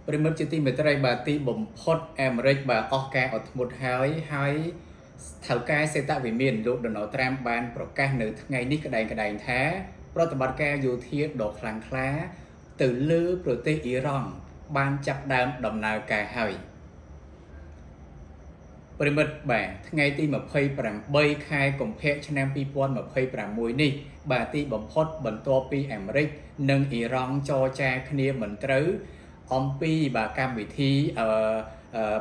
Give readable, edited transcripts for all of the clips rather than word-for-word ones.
ប្រិមិត្តជាទីមេត្រីបាទទីបំផុតអាមេរិកបាទអស់ការអត់ធ្មត់ហើយថៅកែសេតវិមានលោកដូណាល់ត្រាំបានប្រកាសនៅថ្ងៃនេះក្តែងថាប្រតិបត្តិការយោធាដ៏ខ្លាំងក្លាទៅលើប្រទេសអ៊ីរ៉ង់បានចាប់ដើមដំណើរការហើយប្រិមិត្តបាទថ្ងៃទី28ខែកុម្ភៈឆ្នាំ2026នេះបាទទីបំផុតបន្ទាប់ពីអាមេរិកនិងអ៊ីរ៉ង់ចរចាគ្នាមិនត្រូវអំពីបាទកម្មវិធី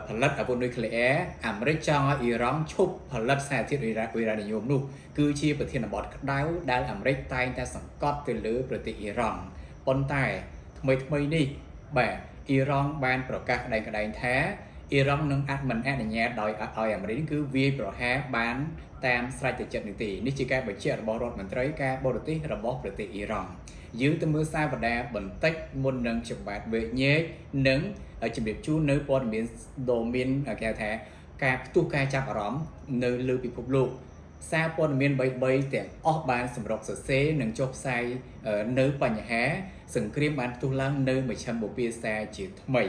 ផលិតអាវុធនុយក្លេអ៊ែរអាមេរិកចង់ឲ្យអ៊ីរ៉ង់ឈប់ផលិតសារធាតុអ៊ីរ៉ានីញ៉ូមនោះគឺជាប្រធានបទក្តៅដែលអាមេរិកតែងតែសង្កត់ទៅលើប្រទេសអ៊ីរ៉ង់ប៉ុន្តែថ្មីនេះបាទអ៊ីរ៉ង់បានប្រកាសក្តែងថាអ៊ីរ៉ង់នឹងមិនអនុញ្ញាតដោយឲ្យអាមេរិកគឺវាយប្រហារបានតាមស្រេចទៅចិត្តនេះទេនេះជាការបញ្ជាក់របស់រដ្ឋមន្ត្រីការបរទេសរបស់ប្រទេសអ៊ីរ៉ង់យើងទៅមើលសារវតាបន្តិចមុននឹងចម្បាតវេញែកនិងជម្រាបជូននៅព័ត៌មានដ៏មានគេហៅថាការផ្ទុះការចាប់អារម្មណ៍នៅលើពិភពលោកសារព័ត៌មាន3ទាំងអស់បានសម្រុកសរសេរនិងចុះផ្សាយនៅបញ្ហាសង្គ្រាមបានផ្ទុះឡើងនៅមជ្ឈមបូព៌ាសាជាថ្មី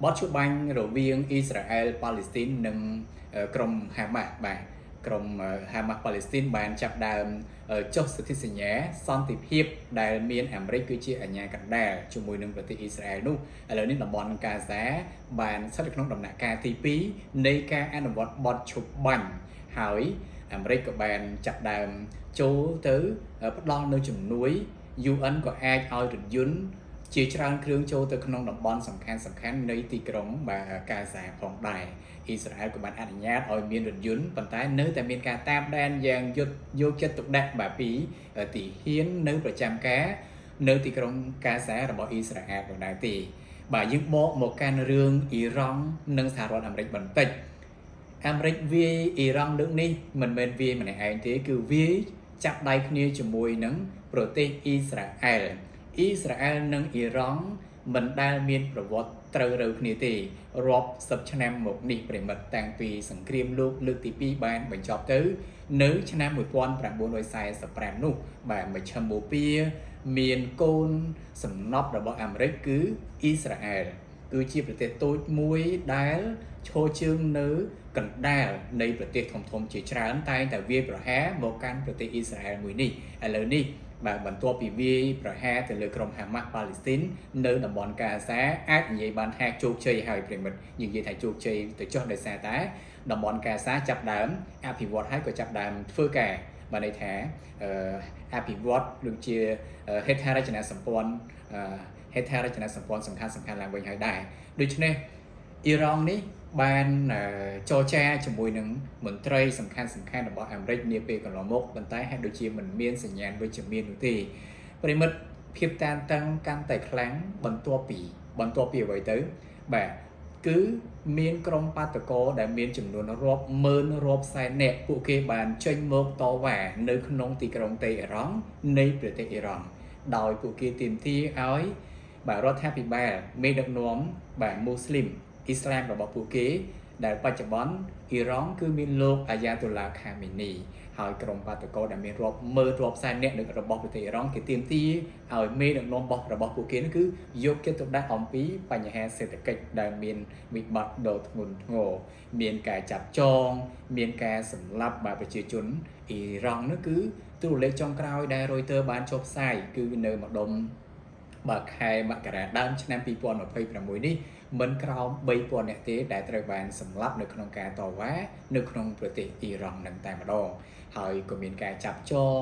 បទច្បាញ់រវាងអ៊ីស្រាអែលប៉ាឡេស្ទីននិងក្រុមហាម៉ាស់បាទក្រុមហាម៉ាស់ប៉ាឡេស្ទីនបានចាប់ដើមចុះសន្ធិសញ្ញាសន្តិភាពដែលមានអាមេរិកគឺជាអាញាកណ្ដាលជាមួយនឹងប្រទេសអ៊ីស្រាអែលនោះឥឡូវនេះតំបន់កាហ្សាបានស្ថិតនៅក្នុងដំណាក់កាលទី2នៃការអនុវត្តបទឈប់បាញ់ហើយអាមេរិកក៏បានចាប់ដើមចូលទៅផ្ដល់នូវជំនួយ UN ក៏អាចឲ្យរថយន្តជាច្រើនគ្រឿងចូលទៅក្នុងតំបន់សំខាន់នៃទីក្រុងកាហ្សាផងដែរអ៊ីស្រាអែលក៏បានអនុញ្ញាតឲ្យមានរថយន្តប៉ុន្តែនៅតែមានការតាមដានយ៉ាងយកចិត្តទុកដាក់ពីទីហ៊ាននៅប្រចាំការនៅទីក្រុងកាហ្សារបស់អ៊ីស្រាអែលផងដែរទេបាទយើងមកកាន់រឿងអ៊ីរ៉ង់និងសហរដ្ឋអាមេរិកបន្តិចអាមេរិកវាយអ៊ីរ៉ង់លើកនេះមិនមែនវាយម្នាក់ឯងទេគឺវាយចាប់ដៃគ្នាជាមួយនឹងប្រទេសអ៊ីស្រាអែលនិងអ៊ីរ៉ង់មិនដែលមានប្រវត្តិត្រូវរើគ្នាទេរាប់សិបឆ្នាំមកនេះប្រិមិត្តតាំងពីសង្គ្រាមលោកលើកទី2បានបញ្ចប់ទៅនៅឆ្នាំ1945នោះបាទមជ្ឈមបូព៌ាមានកូនសំណប់របស់អាមេរិកគឺអ៊ីស្រាអែលគឺជាប្រទេសតូចមួយដែលឈរជើងនៅកណ្ដាលនៃប្រទេសធំជាច្រើនតែងតែវាយប្រហារមកកាន់ប្រទេសអ៊ីស្រាអែលមួយនេះឥឡូវនេះបាទបន្ទាប់ពីវាយប្រហារទៅលើក្រុមហាម៉ាស់ប៉ាឡេស្ទីននៅតំបន់កាហ្សាអាចនិយាយបានថាជោគជ័យហើយប្រិមិត្តយើងនិយាយថាជោគជ័យទៅចុះដោយសារតែតំបន់កាហ្សាចាប់ដើមអភិវឌ្ឍហើយក៏ចាប់ដើមធ្វើការបានន័យថាអភិវឌ្ឍដូចជាហេដ្ឋារចនាសម្ព័ន្ធសំខាន់ឡើងវិញហើយដែរដូច្នេះអ៊ីរ៉ង់នេះបានចរចាជាមួយនឹងមន្ត្រីសំខាន់របស់អាមេរិកនាពេលកន្លងមកប៉ុន្តែហាក់ដូចជាមិនមានសញ្ញាណវិជ្ជមាននោះទេប្រិមិត្តភាពតានតឹងកាន់តែខ្លាំងបន្ទាប់ពីអ្វីទៅបាទគឺមានក្រុមបាតកោដែលមានចំនួនរាប់ម៉ឺនរាប់សែននាក់ពួកគេបានចេញមកតវ៉ានៅក្នុងទីក្រុងតេហេរ៉ង់នៃប្រទេសអ៊ីរ៉ង់ដោយពួកគេទាមទារឲ្យបាទរដ្ឋាភិបាលមេដឹកនាំបាទមូស្លីមអ៊ីស្លាមរបស់ពួកគេដែលបច្ចុប្បន្នអ៊ីរ៉ង់គឺមានលោកអាយ៉ាតូឡាខាមីនីហើយក្រុមបាតកោដែលមានរាប់ម៉ឺនរាប់សែននាក់របស់ប្រទេសអ៊ីរ៉ង់គេទាមទារឲ្យមេដឹកនាំរបស់ពួកគេនោះគឺយកចិត្តទុកដាក់អំពីបញ្ហាសេដ្ឋកិច្ចដែលមានវិបត្តិដ៏ធ្ងន់ធ្ងរមានការចាប់ចងមានការសម្លាប់ប្រជាជនអ៊ីរ៉ង់នោះគឺទូលេខចុងក្រោយដែល Reuters បានចុះផ្សាយគឺនៅម្ដុំខែមករាដើមឆ្នាំ2026នេះមិនក្រោម 3000 នាក់ទេដែលត្រូវបានសម្លាប់នៅក្នុងការតវ៉ានៅក្នុងប្រទេសអ៊ីរ៉ង់នឹងតែម្ដងហើយក៏មានការចាប់ចង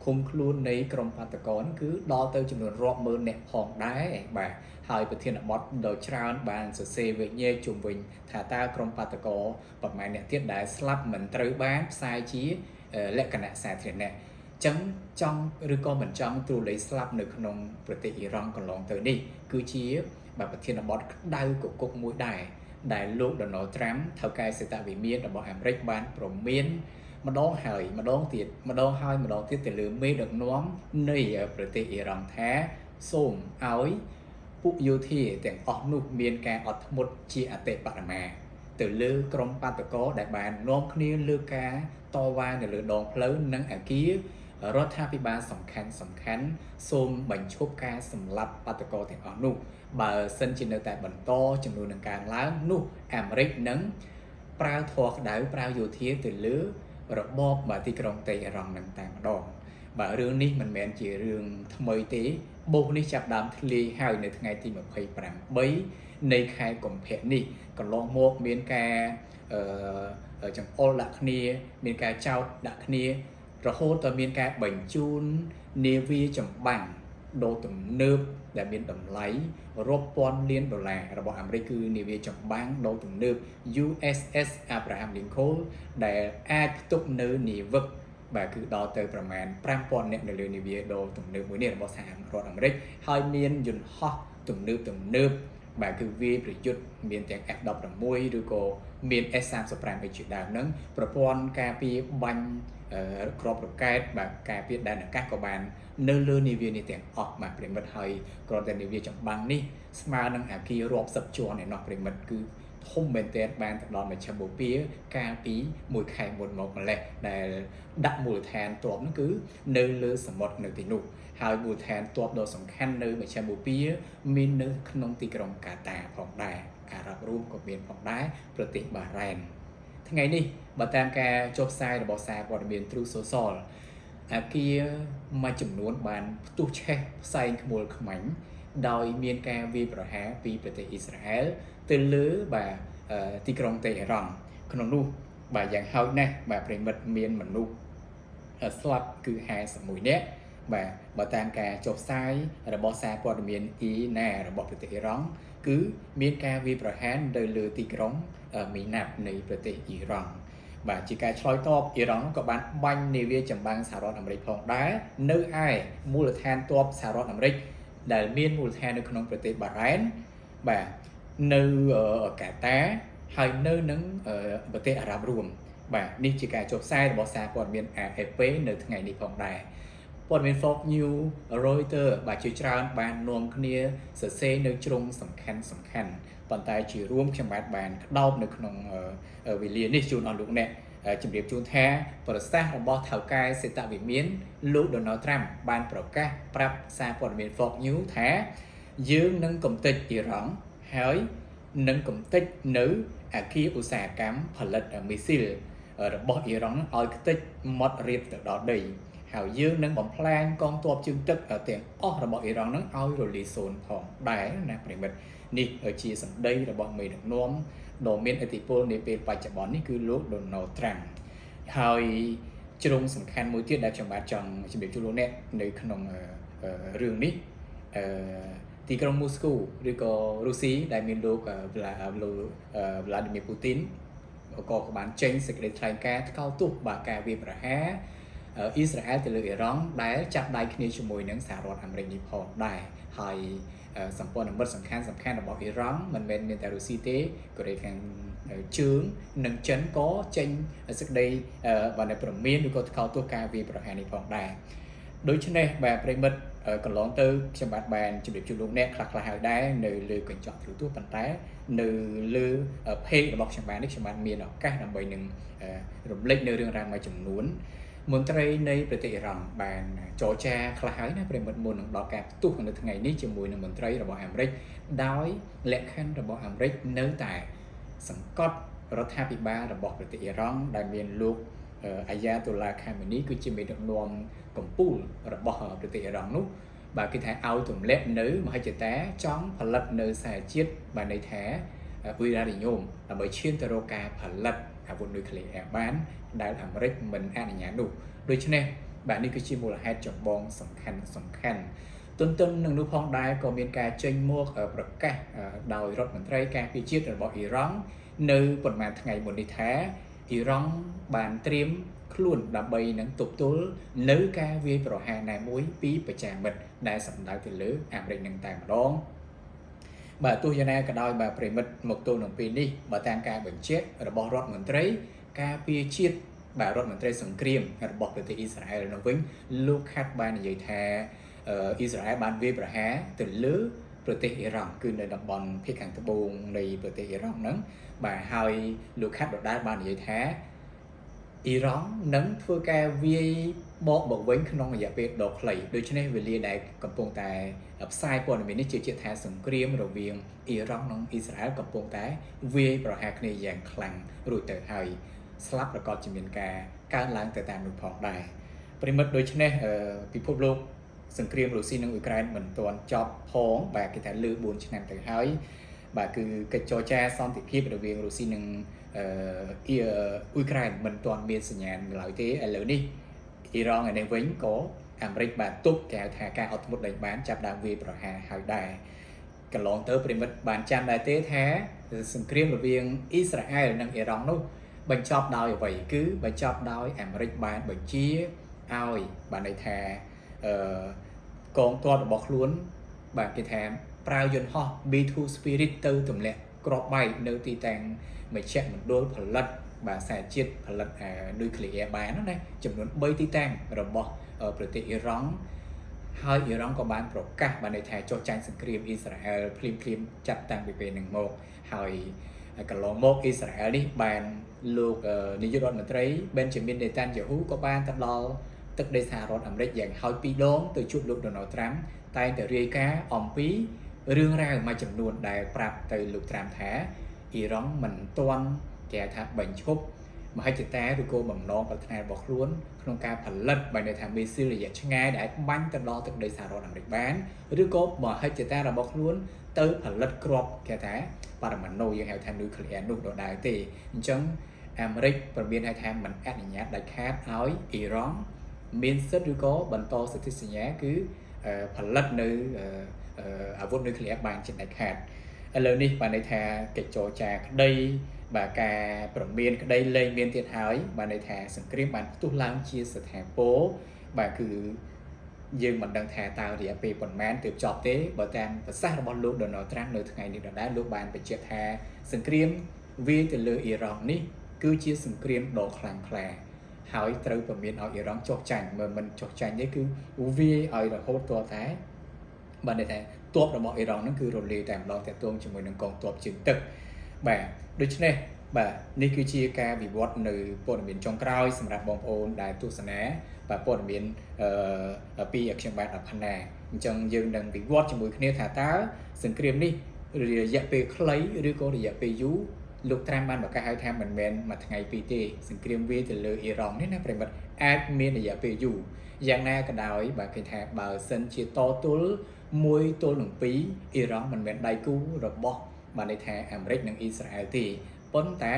ឃុំខ្លួននៃក្រុមបាតកោនេះគឺដល់ទៅចំនួនរាប់ម៉ឺននាក់ផងដែរបាទហើយប្រធានបទដ៏ច្រើនបានសរសេរវិញ្ញាជុំវិញថាតើក្រុមបាតកោប្រមាណអ្នកទៀតដែលស្លាប់មិនត្រូវបានផ្សាយជាលក្ខណៈសាធារណៈចឹងចង់ឬក៏មិនចង់ទូលេខស្លាប់នៅក្នុងប្រទេសអ៊ីរ៉ង់កន្លងទៅនេះគឺជាប្រធានបទក្តៅគគុកមួយដែរដែលលោកដូណាល់ត្រាំថៅកែសេតវិមានរបស់អាមេរិកបានប្រមានម្ដងទៀតទៅលើមេដឹកនាំនៃប្រទេសអ៊ីរ៉ង់ថាសូមឲ្យពួកយោធាទាំងអស់នោះមានការអត់ធ្មត់ជាអតិបរមាទៅលើក្រុមបាតកោដែលបាននាំគ្នាលើការតវ៉ានៅលើដងផ្លូវនិងអគារ រដ្ឋាភិបាលសំខាន់សូមបញ្ឈប់ការសម្លាប់បាតុករទាំងអស់នោះបើសិនជានៅតែបន្តចំនួននឹងកើនឡើងនោះអាមេរិកនឹងប្រើធរក្តៅប្រើយោធាទៅលើរបបទីក្រុងតេហេរ៉ង់នឹងតែម្ដងបាទរឿងនេះមិនមែនជារឿងថ្មីទេបូកនេះចាប់ដើមធ្លាយហើយនៅថ្ងៃទី28នៃខែកុម្ភៈនេះកន្លងមកមានការចង្អុលដាក់គ្នាមានការចោទដាក់គ្នារហូតដល់មានការបញ្ជូននាវាចម្បាំងដូរទំនើបដែលមានតម្លៃរាប់ពាន់លានដុល្លាររបស់អាមេរិកគឺនាវាចម្បាំងដូរទំនើប USS Abraham Lincoln ដែលអាចផ្ទុកនៅនាវិកបាទគឺដល់ទៅប្រមាណ 5000 នាក់នៅលើនាវាដូរទំនើបមួយនេះរបស់សហរដ្ឋអាមេរិកហើយមានយន្តហោះទំនើបបាទគឺវាប្រយុទ្ធមានទាំង F16 ឬក៏មាន S35 ជាដើមហ្នឹងប្រព័ន្ធការពារបាញ់គ្រាប់រ៉ុកែតបាទការពារដែនអាកាសក៏បាននៅលើនាវានេះទាំងអស់បាទប្រិមិត្តហើយគ្រាន់តែនាវាចម្បាំងនេះស្មើនឹងអាគាររាប់សិបជាន់ឯណោះប្រិមិត្តគឺធំមែនទែនបានទៅដល់មជ្ឈមបូព៌ាកាលពីមួយខែមុនមកម្លេះដែលដាក់មូលដ្ឋានទ័ពនោះគឺនៅលើសមុទ្រនៅទីនោះហើយមូលដ្ឋានទ័ពដ៏សំខាន់នៅមជ្ឈមបូព៌ាមាននៅក្នុងទីក្រុងកាតាផងដែរអារ៉ាប់រួមក៏មានផងដែរប្រទេសបារ៉ែនថ្ងៃនេះបើតាមការចុះផ្សាយរបស់សារព័ត៌មាន True Social អាគារមួយចំនួនបានផ្ទុះឆេះផ្សែងខ្មុលខ្មាញ់ដោយមានការវាយប្រហារពីប្រទេសអ៊ីស្រាអែលទៅលើបាទទីក្រុងតេហេរ៉ង់ក្នុងនោះបាទយ៉ាងហោចណាស់បាទប្រិមិត្តមានមនុស្សស្លាប់គឺ51នាក់បាទបើតាមការចុះផ្សាយរបស់សារព័ត៌មាន ENA របស់ប្រទេសអ៊ីរ៉ង់គឺមានការវាយប្រហារទៅលើទីក្រុងមីណាប់នៃប្រទេសអ៊ីរ៉ង់បាទជាការឆ្លើយតបអ៊ីរ៉ង់ក៏បានបាញ់នាវាចម្បាំងសហរដ្ឋអាមេរិកផងដែរនៅឯមូលដ្ឋានទ័ពសហរដ្ឋអាមេរិកដែលមានមូលដ្ឋាននៅក្នុងប្រទេសបារ៉ែនបាទនៅកាតាហើយនៅនឹងប្រទេសអារ៉ាប់រួមបាទនេះជាការចុះផ្សាយរបស់សារព័ត៌មាន AFP នៅថ្ងៃនេះផងដែរព័ត៌មាន Fox News Reuters បាទជាច្រើនបាននាំគ្នាសរសេរនៅជ្រុងសំខាន់ប៉ុន្តែជារួមខ្ញុំបានក្តោបនៅក្នុងវេលានេះជូនអស់លោកអ្នកជម្រាបជូនថាប្រសាសន៍របស់ថៅកែសេតវិមានលោក Donald Trump បានប្រកាសប្រាប់សារព័ត៌មាន Fox News ថាយើងនឹងកំទេចអ៊ីរ៉ង់ហើយនឹងកំទេចនៅអគារឧស្សាហកម្មផលិតមីស៊ីលរបស់អ៊ីរ៉ង់ឲ្យខ្ទេចមាត់រៀបទៅដល់ដីហើយយើងនឹងបំផ្លាញកងទ័ពជើងទឹកទាំងអស់របស់អ៊ីរ៉ង់នឹងឲ្យរលាយសូន្យផងដែរណាប្រិមិត្តនេះជាសម្ដីរបស់មេដឹកនាំដ៏មានឥទ្ធិពលនាពេលបច្ចុប្បន្ននេះគឺលោក Donald Trump ហើយជ្រុងសំខាន់មួយទៀតដែលខ្ញុំបាទចង់ជម្រាបជូនលោកអ្នកនៅក្នុងរឿងនេះទីក្រុងមូស្គូឬក៏រុស្ស៊ីដែលមានលោក Vladimir Putin ក៏បានចេញសេចក្តីថ្លែងការណ៍ថ្កោលទោសបាទការវាយប្រហារអ៊ីស្រាអែលទៅលើអ៊ីរ៉ង់ដែលចាប់ដៃគ្នាជាមួយនឹងសហរដ្ឋអាមេរិកនេះផងដែរហើយសម្ព័ន្ធមិត្តសំខាន់របស់អ៊ីរ៉ង់មិនមែនមានតែរុស្ស៊ីទេកូរ៉េខាងជើងនិងចិនក៏ចេញសេចក្តីបានប្រមានឬក៏ថ្កោលទោសការវាយប្រហារនេះផងដែរដូច្នេះបាទប្រិមិត្តកន្លងទៅខ្ញុំបានជម្រាបជូនលោកអ្នកខ្លះៗហើយដែរនៅលើកញ្ចក់ទូរទស្សន៍ប៉ុន្តែនៅលើ page របស់ខ្ញុំបាននេះខ្ញុំបានមានឱកាសដើម្បីនឹងរំលេចនៅរឿងរ៉ាវមួយចំនួនមន្ត្រីនៃប្រទេសអ៊ីរ៉ង់បានចរចាខ្លះហើយណាប្រិមិត្តមុននឹងដល់ការផ្ទុះនៅថ្ងៃនេះជាមួយនឹងមន្ត្រីរបស់អាមេរិកដោយលក្ខខណ្ឌរបស់អាមេរិកនៅតែសង្កត់រដ្ឋាភិបាលរបស់ប្រទេសអ៊ីរ៉ង់ដែលមានលោកអាយ៉ាតូឡាខាមេនីគឺជាមេដឹកនាំកម្ពុជារបស់ប្រទេសអ៊ីរ៉ង់នោះបាទគេថាឲ្យទម្លាក់នៅមហិច្ឆតាចង់ផលិតនៅសារជាតិបានន័យថាអ៊ុយរ៉ានីញ៉ូមដើម្បីឈានទៅរកការផលិតអាវុធនុយក្លេអ៊ែរបានដែលអាមេរិកមិនអនុញ្ញាតនោះដូច្នេះបាទនេះគឺជាមូលហេតុចម្បងសំខាន់ទន្ទឹមនឹងនោះផងដែរក៏មានការចេញមកប្រកាសដោយរដ្ឋមន្ត្រីការពារជាតិរបស់អ៊ីរ៉ង់នៅប្រហែលថ្ងៃមុននេះថាអ៊ីរ៉ង់បានត្រៀមខ្លួនដើម្បីនឹងទប់ទល់នៅការវាយប្រហារណាមួយពីប្រជាមិត្តដែលសម្ដៅទៅលើអាមេរិកនឹងតែម្ដងបាទទោះយ៉ាងណាក៏ដោយបាទប្រិមិត្តមកទល់នឹងពេលនេះបើតាមការបញ្ជាក់របស់រដ្ឋមន្ត្រីការពារជាតិបាទរដ្ឋមន្ត្រីសង្គ្រាមរបស់ប្រទេសអ៊ីស្រាអែលនៅវិញលោកខាត់បាននិយាយថាអ៊ីស្រាអែលបានវាយប្រហារទៅលើប្រទេសអ៊ីរ៉ង់គឺនៅតំបន់ភាគខាងត្បូងនៃប្រទេសអ៊ីរ៉ង់ហ្នឹងបាទហើយលោកខាត់ដដែលបាននិយាយថា អ៊ីរ៉ង់នឹងធ្វើការវាយបកមកវិញក្នុងរយៈពេលដ៏ខ្លីដូច្នេះវេលាដែលកំពុងតែផ្សាយព័ត៌មាននេះជឿជាក់ថាសង្គ្រាមរវាងអ៊ីរ៉ង់និងអ៊ីស្រាអែលកំពុងតែវាយប្រហារគ្នាយ៉ាងខ្លាំងរួចទៅហើយស្លាប់ប្រកបជាមានការកើនឡើងទៅតាមនោះផងដែរប្រិមិត្តដូច្នេះពិភពលោកសង្គ្រាមរុស្ស៊ីនិងអ៊ុយក្រែនមិនទាន់ចប់ផងបាទគេថាលើ4ឆ្នាំទៅហើយបាទគឺកិច្ចចរចាសន្តិភាពរវាងរុស្ស៊ីនិងអ៊ុយក្រែនមិនទាន់មានសញ្ញាណឡើយទេឥឡូវនេះអ៊ីរ៉ង់ឯនេះវិញក៏អាមេរិកបានទប់គេថាការអត់ធ្មត់ដេញបានចាប់ដើមវាយប្រហារហើយដែរកន្លងទៅប្រិមិត្តបានចាំដែរទេថាសង្គ្រាមរវាងអ៊ីស្រាអែលនិងអ៊ីរ៉ង់នោះបញ្ចប់ដោយអ្វីគឺបញ្ចប់ដោយអាមេរិកបានបញ្ជាឲ្យបានន័យថាកងទ័ពរបស់ខ្លួនបាទគេថាប្រើយន្តហោះ B2 Spirit ទៅទម្លាក់គ្រាប់បែកនៅទីតាំងមជ្ឈមណ្ឌលផលិតបាទសារជាតិផលិតនុយក្លេអ៊ែរបានណាចំនួន3ទីតាំងរបស់ប្រទេសអ៊ីរ៉ង់ហើយអ៊ីរ៉ង់ក៏បានប្រកាសបានន័យថាចុះចាញ់សង្គ្រាមអ៊ីស្រាអែលភ្លាមចាប់តាំងពីពេលនឹងមកហើយកន្លងមកអ៊ីស្រាអែលនេះបានលោកនាយករដ្ឋមន្ត្រី Benjamin Netanyahu ក៏បានទៅដល់ទឹកដីសហរដ្ឋអាមេរិកយ៉ាងហោច2ដងទៅជួបលោក Donald Trump តែងតែរាយការណ៍អំពីរឿងរ៉ាវមួយចំនួនដែលប្រាប់ទៅលោក Trump ថាអ៊ីរ៉ង់មិនទាន់គេថាបញ្ឈប់មហិច្ឆតាឬក៏បំណងប្រាថ្នារបស់ខ្លួនក្នុងការផលិតបានន័យថាមីស៊ីលរយៈឆ្ងាយដែលបាញ់ទៅដល់ទឹកដីសហរដ្ឋអាមេរិកបានឬក៏មហិច្ឆតារបស់ខ្លួនទៅផលិតគ្រាប់គេថាបរមាណុយើងហៅថានុយក្លេអ៊ែរនោះដដែលទេអញ្ចឹងអាមេរិកប្រមានឲ្យថាមិនអនុញ្ញាតដាច់ខាតឲ្យអ៊ីរ៉ង់មានសិទ្ធិឬក៏បន្តសន្ធិសញ្ញាគឺផលិតនៅអាវុធនុយក្លេអ៊ែរបានជាដាច់ខាតឥឡូវនេះបានន័យថាកិច្ចចរចាក្តីបាទការប្រមានក្តីលែងមានទៀតហើយបានន័យថាសង្គ្រាមបានផ្ទុះឡើងជាស្ថាពរបាទគឺយើងមិនដឹងថាតើរយៈពេលប៉ុន្មានទើបចប់ទេបើតាមប្រសាសន៍របស់លោក Donald Trump នៅថ្ងៃនេះដដែលលោកបានបញ្ជាក់ថាសង្គ្រាមវាយទៅលើអ៊ីរ៉ង់នេះគឺជាសង្គ្រាមដ៏ខ្លាំងក្លាហើយត្រូវប្រមានឲ្យអ៊ីរ៉ង់ចុះចាញ់មើលមិនចុះចាញ់ទេគឺវាយឲ្យរហូតទាល់តែបានន័យថាទ័ពរបស់អ៊ីរ៉ង់ហ្នឹងគឺរលាយតែម្ដងតាក់ទងជាមួយនឹងកងទ័ពជើងទឹកបាទដូច្នេះបាទនេះគឺជាការវិវត្តនៅព័ត៌មានចុងក្រោយសម្រាប់បងប្អូនដែលទស្សនាបាទព័ត៌មានពីខ្ញុំបាទអផាណាអញ្ចឹងយើងនឹងវិវត្តជាមួយគ្នាថាតើសង្គ្រាមនេះរយៈពេលខ្លីឬក៏រយៈពេលយូរលោកត្រាំបានប្រកាសឲ្យថាមិនមែនមួយថ្ងៃពីរទេសង្គ្រាមវាយទៅលើអ៊ីរ៉ង់នេះណាប្រិមិត្តអាចមានរយៈពេលយូរយ៉ាងណាក៏ដោយបាទគេថាបើសិនជាតទល់1ទល់នឹង2អ៊ីរ៉ង់មិនមែនដៃគូរបស់បានន័យថាអាមេរិកនិងអ៊ីស្រាអែលទេប៉ុន្តែ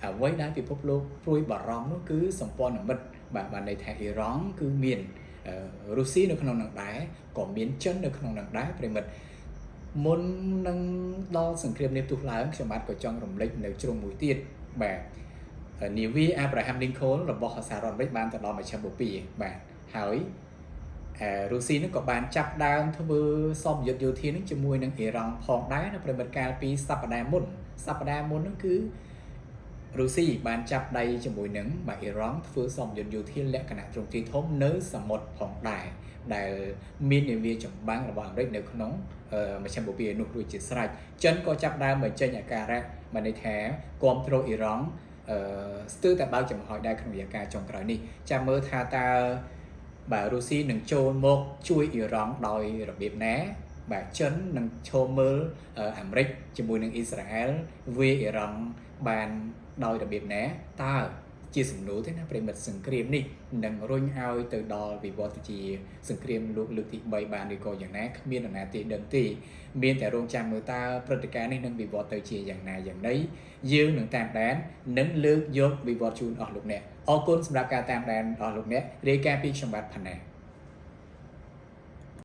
អ្វីដែលពិភពលោកព្រួយបារម្ភនោះគឺសម្ព័ន្ធមិត្តបាទបានន័យថាអ៊ីរ៉ង់គឺមានរុស្ស៊ីនៅក្នុងនឹងដែរក៏មានចិននៅក្នុងនឹងដែរប្រិមិត្តមុននឹងដល់សង្គ្រាមនេះផ្ទុះឡើងខ្ញុំបាទក៏ចង់រំលឹកនៅជ្រុងមួយទៀតបាទនាវា Abraham Lincoln របស់សហរដ្ឋអាមេរិកបានទៅដល់មជ្ឈមបូព៌ាបាទហើយរុស្ស៊ីនឹងក៏បានចាប់ដើមធ្វើសម្ពយុទ្ធយោធានឹងជាមួយនឹងអ៊ីរ៉ង់ផងដែរនៅប្រិមិត្តកាលពីសប្តាហ៍មុនហ្នឹងគឺរុស្ស៊ីបានចាប់ដៃជាមួយនឹងបាទអ៊ីរ៉ង់ធ្វើសម្ពយុទ្ធយោធាលក្ខណៈទ្រង់ទ្រាយធំនៅសមុទ្រផងដែរដែលមាននាវាចម្បាំងរបស់អាមេរិកនៅក្នុងមជ្ឈមបូព៌ានោះរួចជាស្រេចចិនក៏ចាប់ដើមបញ្ចេញអាការៈបានន័យថាគាំទ្រអ៊ីរ៉ង់ស្ទើរតែបើកចំហរដែរក្នុងរយៈកាលចុងក្រោយនេះចាំមើលថាតើបាទរុស្ស៊ីនឹងចូលមកជួយអ៊ីរ៉ង់ដោយរបៀបណាបាទចិននឹងឈរមើលអាមេរិកជាមួយនឹងអ៊ីស្រាអែលវាយអ៊ីរ៉ង់បានដោយរបៀបណាតើជាសំណួរទេណាប្រិមិត្តសង្គ្រាមនេះនឹងរុញឲ្យទៅដល់វិវត្តជាសង្គ្រាមលោកលើកទី3បានឬក៏យ៉ាងណាគ្មាននរណាទេដឹងទេមានតែរងចាំមើលតើព្រឹត្តិការណ៍នេះនឹងវិវត្តទៅជាយ៉ាងណាយ៉ាងណីយើងនឹងតាមដាននិងលើកយកវិវត្តជូនអស់លោកអ្នកអរគុណសម្រាប់ការតាមដានអស់លោកអ្នករាយការណ៍ពីខ្ញុំបាទផាណា